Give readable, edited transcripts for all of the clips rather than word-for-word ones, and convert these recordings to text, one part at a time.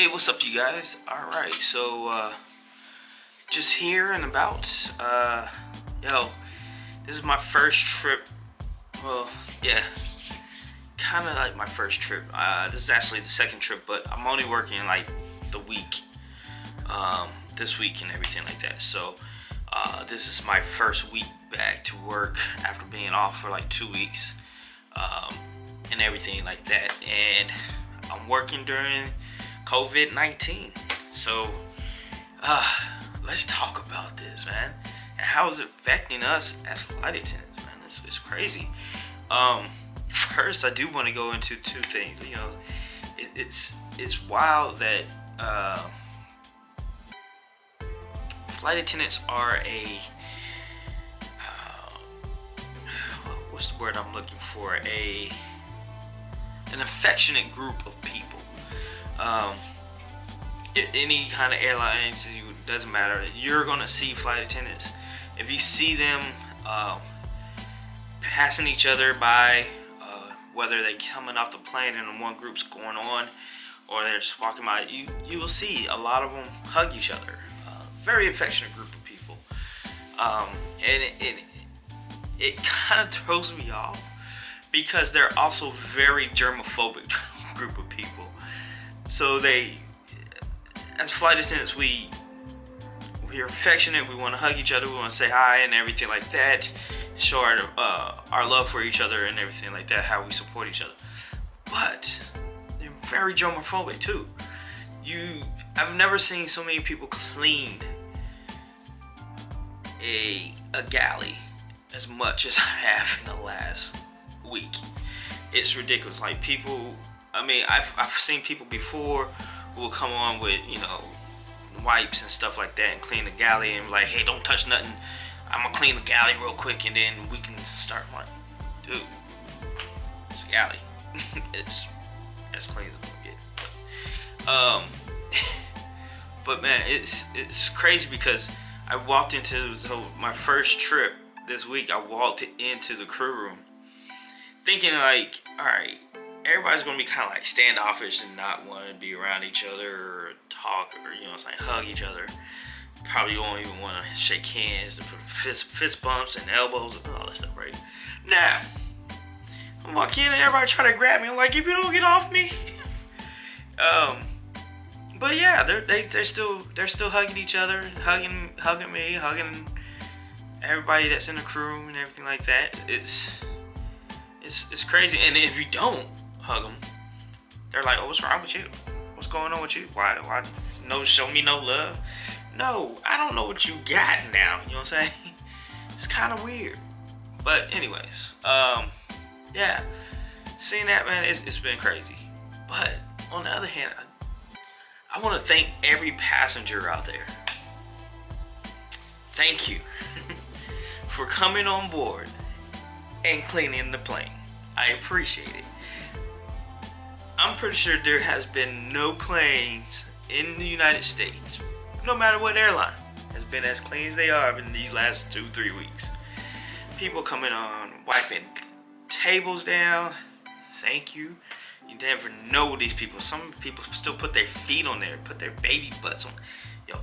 Hey, what's up, you guys? Alright, so, just here and about. This is my first trip. Well, yeah, kind of like my first trip. This is actually the second trip, but I'm only working like the week, this week and everything like that. So, this is my first week back to work after being off for like 2 weeks, and everything like that. And I'm working during COVID-19. So let's talk about this, man, and how is it affecting us as flight attendants, man. It's crazy. First, I do want to go into two things. You know, it's wild that flight attendants are a what's the word I'm looking for, an affectionate group of people. Any kind of airlines, it doesn't matter, you're gonna see flight attendants. If you see them passing each other by, whether they coming off the plane and one group's going on, or they're just walking by, you will see a lot of them hug each other. Very affectionate group of people, and it kind of throws me off because they're also very germophobic group of people. So as flight attendants, we're affectionate. We want to hug each other. We want to say hi and everything like that. Show our love for each other and everything like that. How we support each other. But they're very germophobic too. I've never seen so many people clean a galley as much as I have in the last week. It's ridiculous. Like, people, I mean, I've seen people before who will come on with, wipes and stuff like that and clean the galley and like, hey, don't touch nothing. I'm gonna clean the galley real quick and then we can start. I'm like, dude, it's a galley. It's as clean as it's gonna get. But man, it's crazy because I walked into my first trip this week. I walked into the crew room thinking like, all right, everybody's gonna be kind of like standoffish and not want to be around each other or talk or hug each other. Probably don't even want to shake hands and put fist bumps and elbows and all that stuff, right? Nah, I walk in and everybody try to grab me. I'm like, if you don't get off me. But yeah, they're still hugging each other, hugging me, hugging everybody that's in the crew and everything like that. It's crazy. And if you don't hug them, they're like, oh, what's wrong with you? What's going on with you? Why no, show me no love? No, I don't know what you got now. You know what I'm saying? It's kind of weird. But anyways, yeah, seeing that, man, it's been crazy. But on the other hand, I want to thank every passenger out there. Thank you for coming on board and cleaning the plane. I appreciate it. I'm pretty sure there has been no planes in the United States, no matter what airline, has been as clean as they are in these last 2-3 weeks. People coming on, wiping tables down. Thank you. You never know these people. Some people still put their feet on there, put their baby butts on. Yo,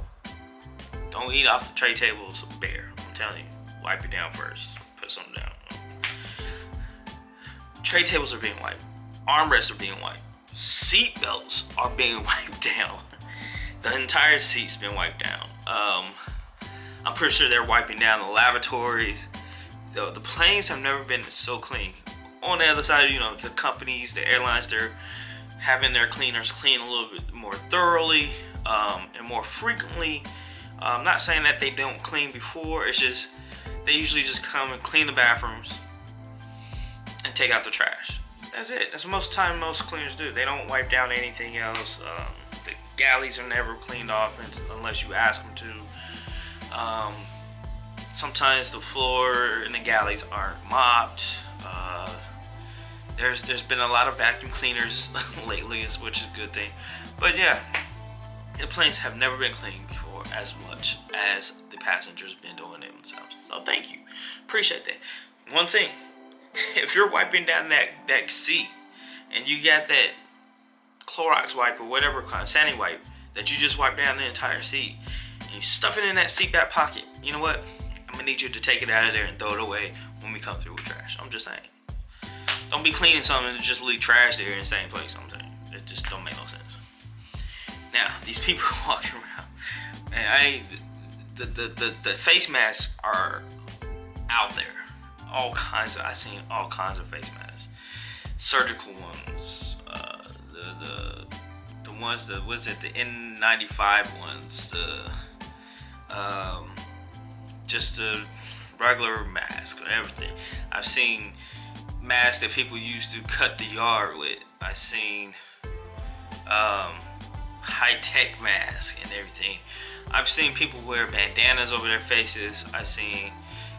don't eat off the tray tables, bear. I'm telling you, wipe it down first. Put something down. Tray tables are being wiped. Armrests are being wiped. Seat belts are being wiped down. The entire seat's been wiped down. I'm pretty sure they're wiping down the lavatories. The planes have never been so clean. On the other side, the companies, the airlines, they're having their cleaners clean a little bit more thoroughly and more frequently. I'm not saying that they don't clean before. It's just they usually just come and clean the bathrooms and take out the trash. That's it. That's most time most cleaners do. They don't wipe down anything else. The galleys are never cleaned off unless you ask them to. Sometimes the floor in the galleys aren't mopped. There's been a lot of vacuum cleaners lately, which is a good thing. But yeah, the planes have never been cleaned before as much as the passengers been doing it themselves. So thank you. Appreciate that. One thing, if you're wiping down that seat and you got that Clorox wipe or whatever kind of sandy wipe that you just wipe down the entire seat, and you stuff it in that seat back pocket. You know what? I'm gonna need you to take it out of there and throw it away when we come through with trash. I'm just saying. Don't be cleaning something and just leave trash there in the same place. I'm saying. It just don't make no sense. Now, these people walking around, man, the face masks are out there. All kinds of, I've seen all kinds of face masks. Surgical ones, the ones that was it, the N95 ones, just the regular mask or everything. I've seen masks that people used to cut the yard with. I've seen high-tech masks and everything. I've seen people wear bandanas over their faces. I've seen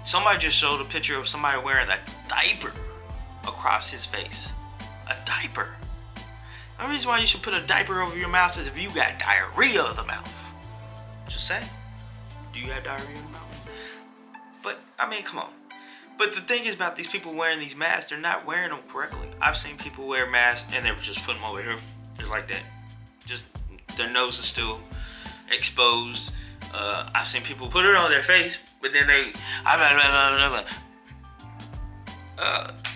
somebody just showed a picture of somebody wearing a diaper across his face. A diaper. The reason why you should put a diaper over your mouth is if you got diarrhea of the mouth. Just saying. Do you have diarrhea in the mouth? But I mean, come on. But the thing is about these people wearing these masks, they're not wearing them correctly. I've seen people wear masks and they just put them over here. They're like that. Just their nose is still exposed. I've seen people put it on their face, but then they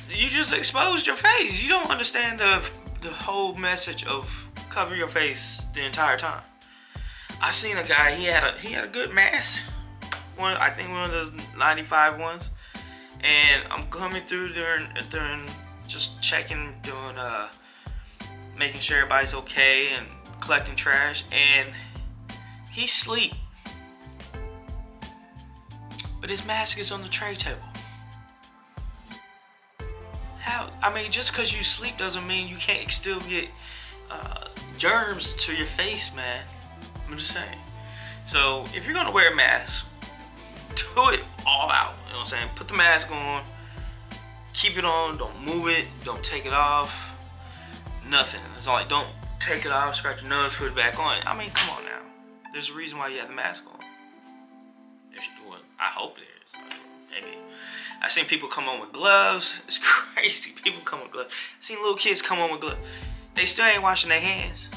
you just exposed your face. You don't understand the whole message of cover your face the entire time. I seen a guy, he had a good mask. I think one of the 95 ones. And I'm coming through during just checking, doing making sure everybody's okay and collecting trash, and he's asleep. But his mask is on the tray table. How? I mean, just because you sleep doesn't mean you can't still get germs to your face, man. I'm just saying. So if you're gonna wear a mask, do it all out. You know what I'm saying? Put the mask on, keep it on, don't move it, don't take it off, nothing. It's like, don't take it off, scratch your nose, put it back on. I mean, come on now. There's a reason why you have the mask on. I hope there is. Maybe. I've seen people come on with gloves. It's crazy. People come with gloves. I've seen little kids come on with gloves. They still ain't washing their hands.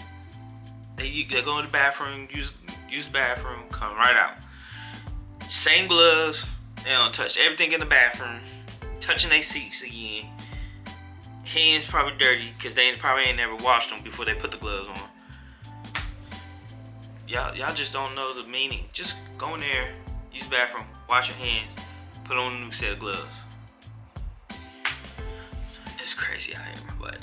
They go to the bathroom, use the bathroom, come right out. Same gloves. They don't touch everything in the bathroom. Touching their seats again. Hands probably dirty because they probably ain't never washed them before they put the gloves on. Y'all just don't know the meaning. Just go in there, use the bathroom, wash your hands, put on a new set of gloves. It's crazy out here, but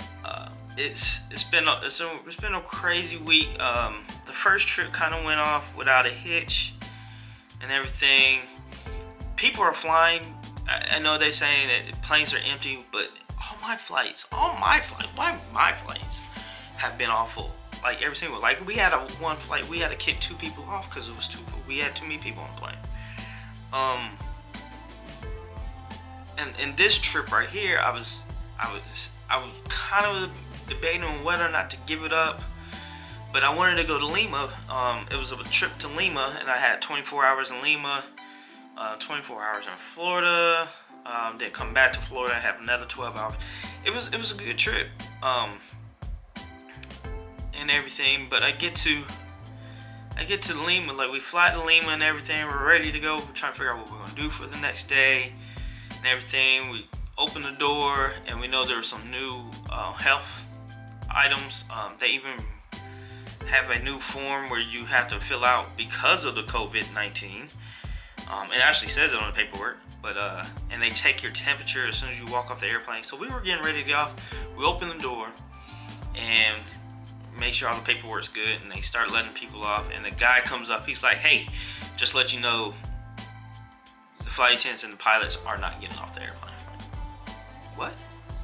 it's been a crazy week. The first trip kind of went off without a hitch and everything. People are flying. I know they're saying that planes are empty, but all my flights have been all full. Like every single, like we had one flight, we had to kick 2 people off because it was too full. We had too many people on the plane. And this trip right here, I was kind of debating on whether or not to give it up, but I wanted to go to Lima. It was a trip to Lima, and I had 24 hours in Lima, 24 hours in Florida, then come back to Florida, have another 12 hours. It was a good trip, and everything. But I get to Lima, like we fly to Lima and everything. We're ready to go. We're trying to figure out what we're gonna do for the next day and everything. We open the door and we know there are some new health items. They even have a new form where you have to fill out because of the COVID-19. It actually says it on the paperwork, but and they take your temperature as soon as you walk off the airplane. So we were getting ready to get off. We open the door and make sure all the paperwork's good, and they start letting people off. And the guy comes up. He's like, "Hey, just let you know, the flight attendants and the pilots are not getting off the airplane." What?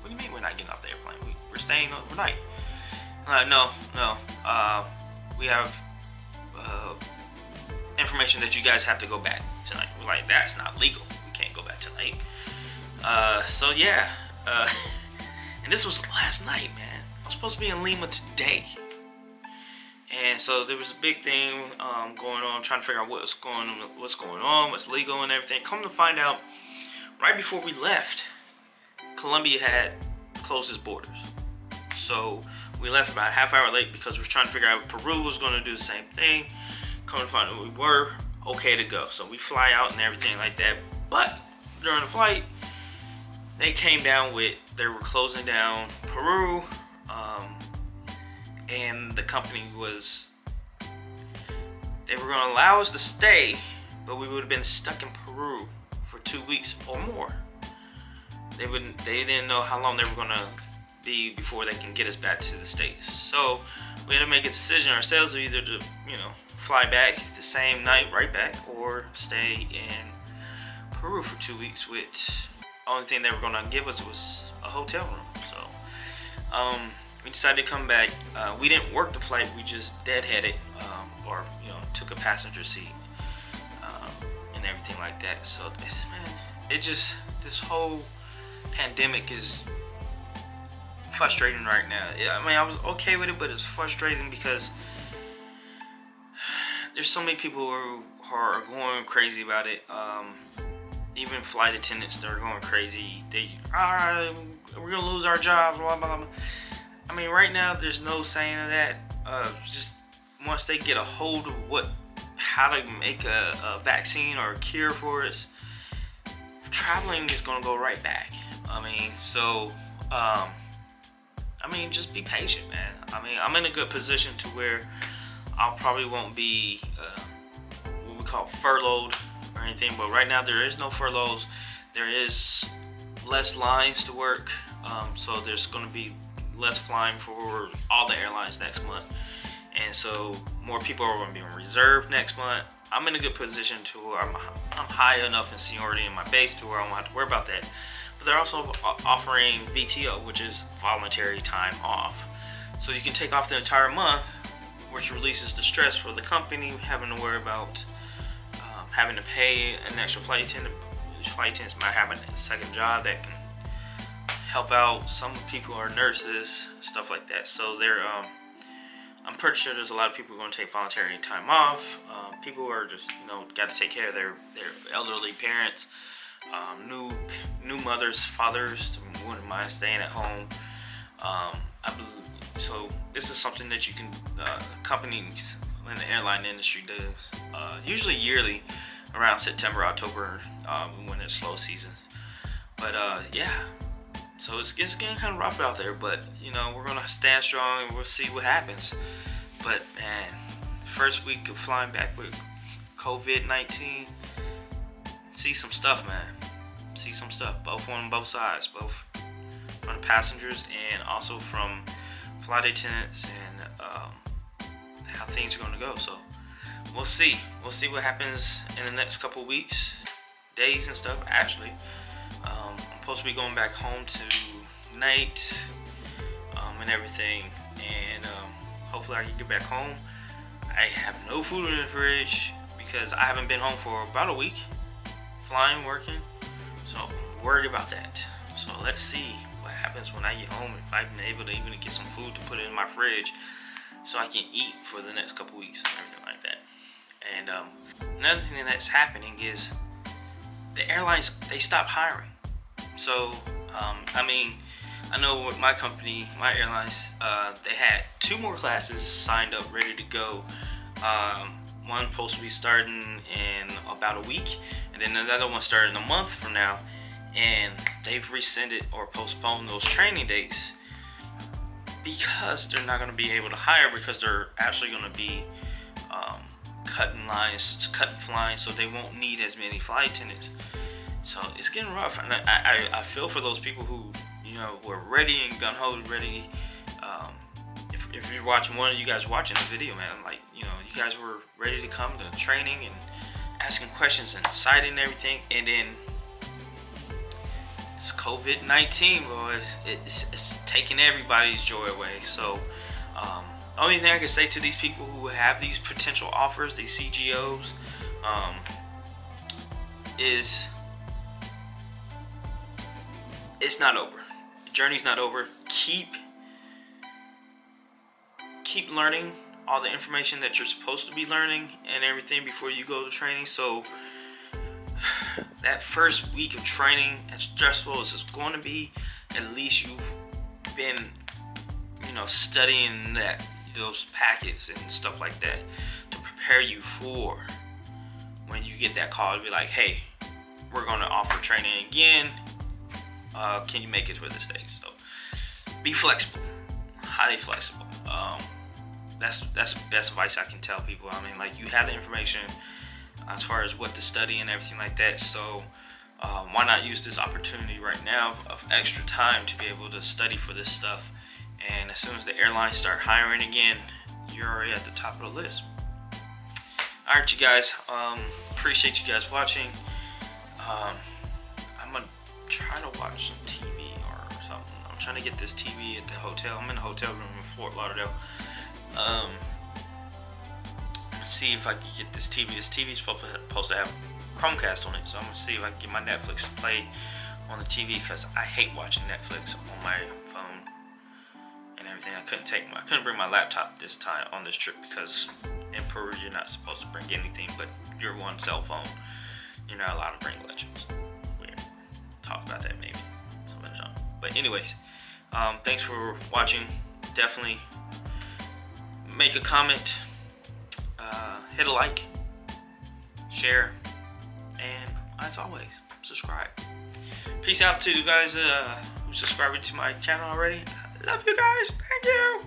What do you mean we're not getting off the airplane? We're staying overnight. No. We have information that you guys have to go back tonight. We're like, that's not legal. We can't go back tonight. So yeah. And this was last night, man. I was supposed to be in Lima today. And so there was a big thing going on, trying to figure out what's going on, what's legal and everything. Come to find out, right before we left, Colombia had closed its borders. So We left about a half hour late because we were trying to figure out if Peru was going to do the same thing. Come to find out we were okay to go. So we fly out and everything like that. But during the flight, they came down with, they were closing down Peru. And the company was, they were going to allow us to stay, but we would have been stuck in Peru for 2 weeks or more. They didn't know how long they were going to be before they can get us back to the States. So we had to make a decision ourselves, either to, you know, fly back the same night right back, or stay in Peru for 2 weeks, which only thing they were going to give us was a hotel room. So we decided to come back. We didn't work the flight, we just deadheaded, or, you know, took a passenger seat, and everything like that. So this whole pandemic is frustrating right now. I mean, I was okay with it, but it's frustrating because there's so many people who are going crazy about it. Even flight attendants, they're going crazy. We're gonna lose our jobs, blah, blah, blah. I mean, right now there's no saying of that. Just once they get a hold of how to make a vaccine or a cure for it, traveling is gonna go right back. I mean, so just be patient, man. I mean, I'm in a good position to where I probably won't be what we call furloughed or anything, but right now there is no furloughs. There is less lines to work, so there's going to be less flying for all the airlines next month, and so more people are going to be in reserve next month. I'm in a good position to where I'm high enough in seniority in my base to where I don't have to worry about that. But they're also offering VTO, which is voluntary time off. So you can take off the entire month, which releases the stress for the company, having to worry about having to pay an extra flight attendant. Flight attendants might have a second job that can help out. Some people are nurses, stuff like that. So they're, I'm pretty sure there's a lot of people who are going to take voluntary time off. People who are just, you know, got to take care of their elderly parents. New mothers, fathers wouldn't mind staying at home. I believe, so this is something that you can, companies in the airline industry does, usually yearly around September, October, when it's slow season. But yeah, so it's getting kind of rough out there, but you know, we're gonna stand strong and we'll see what happens. But man, first week of flying back with COVID-19, see some stuff, man. See some stuff, both on both sides, both from the passengers and also from flight attendants, and how things are going to go. So we'll see what happens in the next couple weeks, days and stuff. Actually, I'm supposed to be going back home tonight, and everything, and hopefully I can get back home. I have no food in the fridge because I haven't been home for about a week, flying, working. So I'm worried about that. So let's see what happens when I get home, if I'm able to even get some food to put in my fridge so I can eat for the next couple weeks and everything like that. And another thing that's happening is the airlines, they stopped hiring. So I mean, I know with my company, my airlines, they had 2 more classes signed up, ready to go. One supposed to be starting in about a week, and then another one starting a month from now, and they've rescinded or postponed those training dates because they're not going to be able to hire, because they're actually going to be cutting lines, cutting flying, so they won't need as many flight attendants. So it's getting rough, and I feel for those people who, you know, were ready and gun-ho, ready. If you're watching, one of you guys watching the video, man, like, you know, you guys were ready to come to training and asking questions and citing everything, and then it's COVID-19, boys. It's taking everybody's joy away. So the only thing I can say to these people who have these potential offers, these CGOs, is it's not over. The journey's not over. Keep learning all the information that you're supposed to be learning and everything before you go to training. So that first week of training, as stressful as it's going to be, at least you've been, you know, studying those packets and stuff like that to prepare you for when you get that call to be like, hey, we're going to offer training again. Can you make it for this day? So be flexible, highly flexible. That's the best advice I can tell people. I mean, like, you have the information as far as what to study and everything like that. So why not use this opportunity right now of extra time to be able to study for this stuff? And as soon as the airlines start hiring again, you're already at the top of the list. All right, you guys. Appreciate you guys watching. I'm gonna try to watch some TV or something. I'm trying to get this TV at the hotel. I'm in a hotel room in Fort Lauderdale. See if I can get this TV. This TV is supposed to have Chromecast on it, so I'm gonna see if I can get my Netflix to play on the TV, because I hate watching Netflix on my phone and everything. I couldn't bring my laptop this time on this trip, because in Peru you're not supposed to bring anything but your one cell phone. You're not allowed to bring electrons. We'll talk about that maybe some other time. But anyways, thanks for watching. Definitely make a comment, hit a like, share, and as always, subscribe. Peace out to you guys who subscribed to my channel already. I love you guys. Thank you.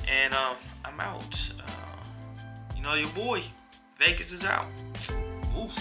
And I'm out. You know, your boy Vegas is out. Oof.